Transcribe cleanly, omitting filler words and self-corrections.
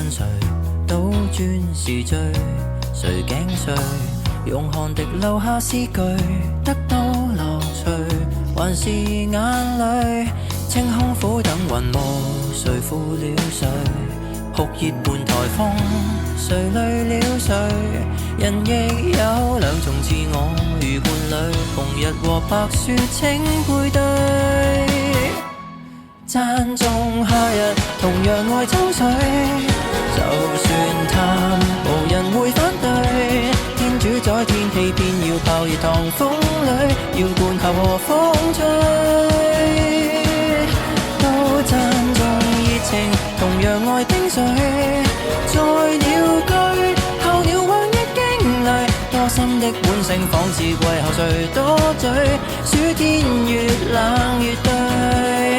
誰倒轉是罪，誰頸碎，用汗滴留下詩句，得到樂趣，還是眼淚，清空苦等雲霧，誰負了誰？酷熱伴颱風，誰累了誰？人亦有兩種自我，如伴侶，紅日和白雪請配對。讚頌夏日，同樣愛秋水，就算淡，無人會反對。天主宰天氣，偏要爆熱糖風裏，要灌喉和風吹。都讚頌熱情，同樣愛冰水，在鳥居，候鳥往日經歷，多心的本性，仿似季候誰多嘴，暑天越冷越對。